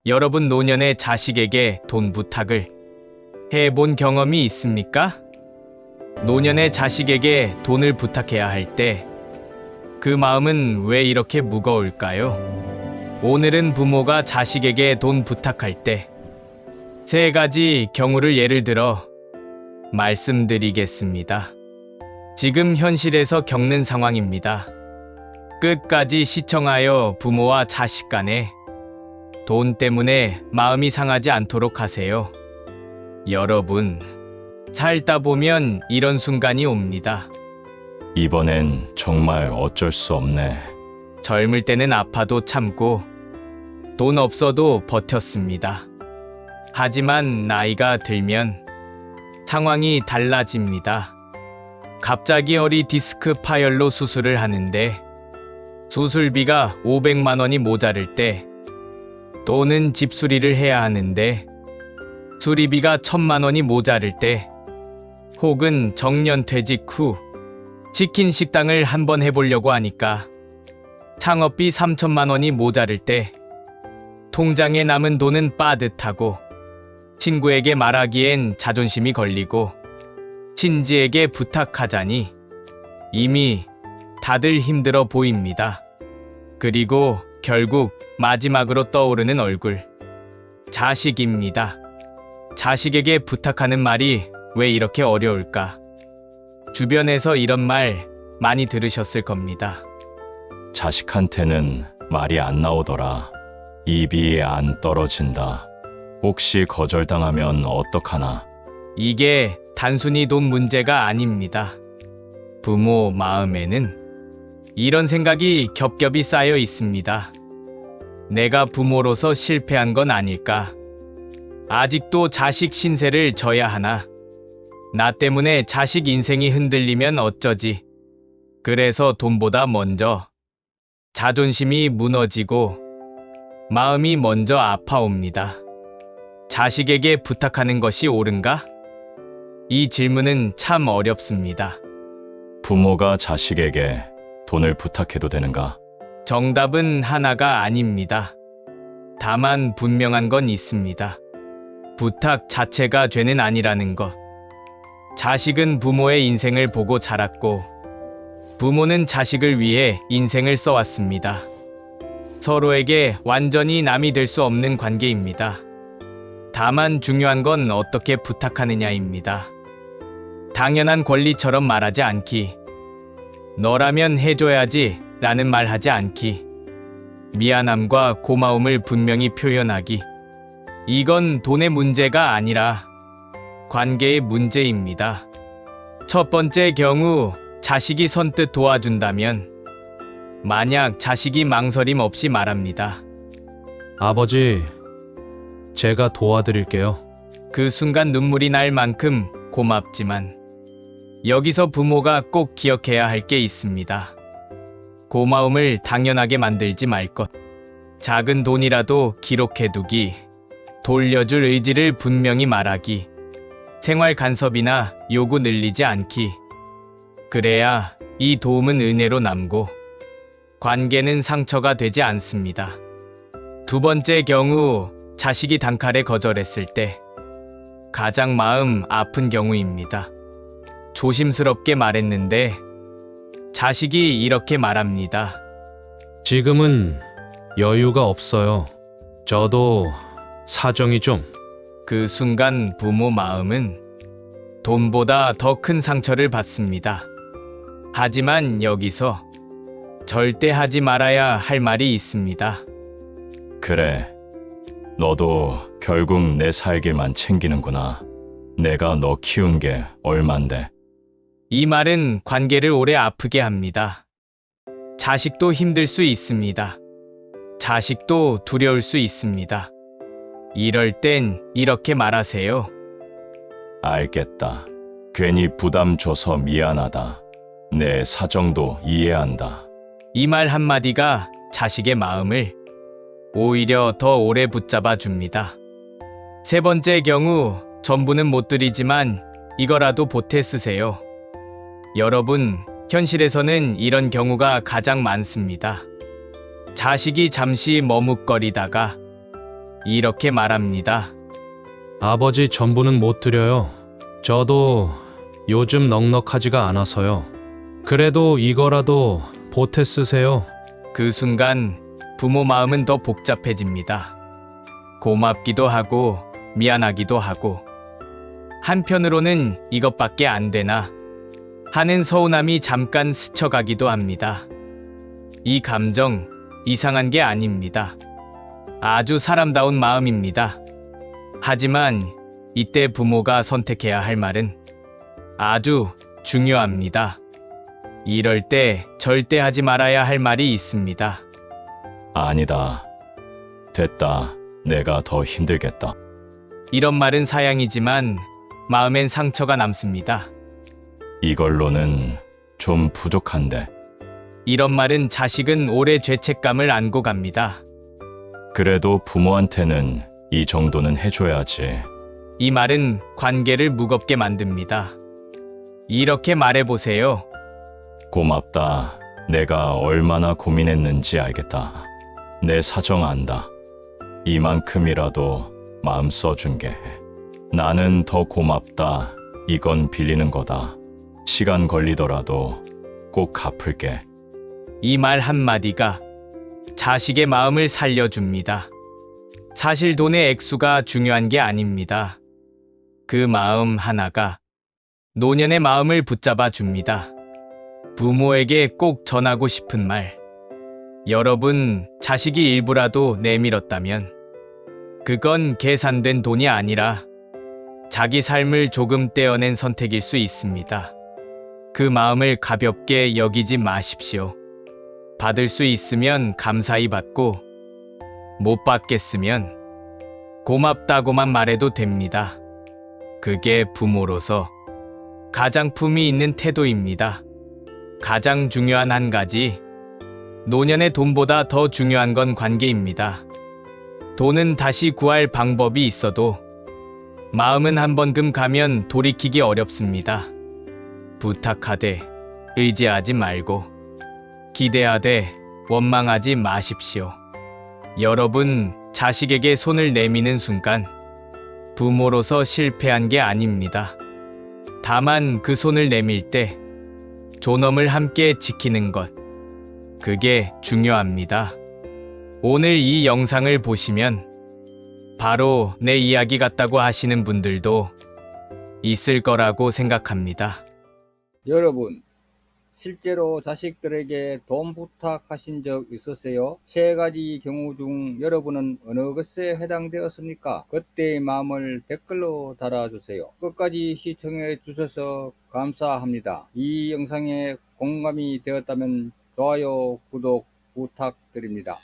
여러분 노년의 자식에게 돈 부탁을 해본 경험이 있습니까? 노년의 자식에게 돈을 부탁해야 할 때 그 마음은 왜 이렇게 무거울까요? 오늘은 부모가 자식에게 돈 부탁할 때 세 가지 경우를 예를 들어 말씀드리겠습니다. 지금 현실에서 겪는 상황입니다. 끝까지 시청하여 부모와 자식 간에 돈 때문에 마음이 상하지 않도록 하세요. 여러분, 살다 보면 이런 순간이 옵니다. 이번엔 정말 어쩔 수 없네. 젊을 때는 아파도 참고 돈 없어도 버텼습니다. 하지만 나이가 들면 상황이 달라집니다. 갑자기 허리 디스크 파열로 수술을 하는데 수술비가 500만 원이 모자랄 때 또는 집 수리를 해야 하는데 수리비가 1000만 원이 모자랄 때 혹은 정년퇴직 후 치킨 식당을 한번 해보려고 하니까 창업비 3천만 원이 모자랄 때 통장에 남은 돈은 빠듯하고 친구에게 말하기엔 자존심이 걸리고 친지에게 부탁하자니 이미 다들 힘들어 보입니다. 그리고 결국 마지막으로 떠오르는 얼굴, 자식입니다. 자식에게 부탁하는 말이 왜 이렇게 어려울까? 주변에서 이런 말 많이 들으셨을 겁니다. 자식한테는 말이 안 나오더라. 입이 안 떨어진다. 혹시 거절당하면 어떡하나? 이게 단순히 돈 문제가 아닙니다. 부모 마음에는 이런 생각이 겹겹이 쌓여 있습니다. 내가 부모로서 실패한 건 아닐까? 아직도 자식 신세를 져야 하나? 나 때문에 자식 인생이 흔들리면 어쩌지? 그래서 돈보다 먼저 자존심이 무너지고 마음이 먼저 아파옵니다. 자식에게 부탁하는 것이 옳은가? 이 질문은 참 어렵습니다. 부모가 자식에게 돈을 부탁해도 되는가? 정답은 하나가 아닙니다. 다만 분명한 건 있습니다. 부탁 자체가 죄는 아니라는 것. 자식은 부모의 인생을 보고 자랐고 부모는 자식을 위해 인생을 써왔습니다. 서로에게 완전히 남이 될 수 없는 관계입니다. 다만 중요한 건 어떻게 부탁하느냐입니다. 당연한 권리처럼 말하지 않기, 너라면 해줘야지 라는 말 하지 않기, 미안함과 고마움을 분명히 표현하기. 이건 돈의 문제가 아니라 관계의 문제입니다. 첫 번째 경우, 자식이 선뜻 도와준다면 만약 자식이 망설임 없이 말합니다. 아버지, 제가 도와드릴게요. 그 순간 눈물이 날 만큼 고맙지만 여기서 부모가 꼭 기억해야 할 게 있습니다. 고마움을 당연하게 만들지 말 것. 작은 돈이라도 기록해두기, 돌려줄 의지를 분명히 말하기, 생활 간섭이나 요구 늘리지 않기. 그래야 이 도움은 은혜로 남고 관계는 상처가 되지 않습니다. 두 번째 경우, 자식이 단칼에 거절했을 때 가장 마음 아픈 경우입니다. 조심스럽게 말했는데 자식이 이렇게 말합니다. 지금은 여유가 없어요. 저도 사정이 좀. 그 순간 부모 마음은 돈보다 더 큰 상처를 받습니다. 하지만 여기서 절대 하지 말아야 할 말이 있습니다. 그래, 너도 결국 내 살길만 챙기는구나. 내가 너 키운 게 얼만데. 이 말은 관계를 오래 아프게 합니다. 자식도 힘들 수 있습니다. 자식도 두려울 수 있습니다. 이럴 땐 이렇게 말하세요. 알겠다. 괜히 부담 줘서 미안하다. 내 사정도 이해한다. 이 말 한마디가 자식의 마음을 오히려 더 오래 붙잡아 줍니다. 세 번째 경우, 전부는 못 드리지만 이거라도 보태 쓰세요. 여러분, 현실에서는 이런 경우가 가장 많습니다. 자식이 잠시 머뭇거리다가 이렇게 말합니다. 아버지 전부는 못 드려요. 저도 요즘 넉넉하지가 않아서요. 그래도 이거라도 보태 쓰세요. 그 순간 부모 마음은 더 복잡해집니다. 고맙기도 하고 미안하기도 하고 한편으로는 이것밖에 안 되나 하는 서운함이 잠깐 스쳐가기도 합니다. 이 감정 이상한 게 아닙니다. 아주 사람다운 마음입니다. 하지만 이때 부모가 선택해야 할 말은 아주 중요합니다. 이럴 때 절대 하지 말아야 할 말이 있습니다. 아니다. 됐다. 내가 더 힘들겠다. 이런 말은 사양이지만 마음엔 상처가 남습니다. 이걸로는 좀 부족한데. 이런 말은 자식은 오래 죄책감을 안고 갑니다. 그래도 부모한테는 이 정도는 해줘야지. 이 말은 관계를 무겁게 만듭니다. 이렇게 말해보세요. 고맙다. 내가 얼마나 고민했는지 알겠다. 내 사정 안다. 이만큼이라도 마음 써준 게. 나는 더 고맙다. 이건 빌리는 거다. 시간 걸리더라도 꼭 갚을게. 이 말 한마디가 자식의 마음을 살려줍니다. 사실 돈의 액수가 중요한 게 아닙니다. 그 마음 하나가 노년의 마음을 붙잡아 줍니다. 부모에게 꼭 전하고 싶은 말. 여러분, 자식이 일부라도 내밀었다면 그건 계산된 돈이 아니라 자기 삶을 조금 떼어낸 선택일 수 있습니다. 그 마음을 가볍게 여기지 마십시오. 받을 수 있으면 감사히 받고 못 받겠으면 고맙다고만 말해도 됩니다. 그게 부모로서 가장 품위 있는 태도입니다. 가장 중요한 한 가지, 노년의 돈보다 더 중요한 건 관계입니다. 돈은 다시 구할 방법이 있어도 마음은 한 번 금 가면 돌이키기 어렵습니다. 부탁하되 의지하지 말고 기대하되 원망하지 마십시오. 여러분, 자식에게 손을 내미는 순간 부모로서 실패한 게 아닙니다. 다만 그 손을 내밀 때 존엄을 함께 지키는 것, 그게 중요합니다. 오늘 이 영상을 보시면 바로 내 이야기 같다고 하시는 분들도 있을 거라고 생각합니다. 여러분, 실제로 자식들에게 돈 부탁하신 적 있으세요? 세 가지 경우 중 여러분은 어느 것에 해당되었습니까? 그때의 마음을 댓글로 달아주세요. 끝까지 시청해 주셔서 감사합니다. 이 영상에 공감이 되었다면 좋아요, 구독 부탁드립니다.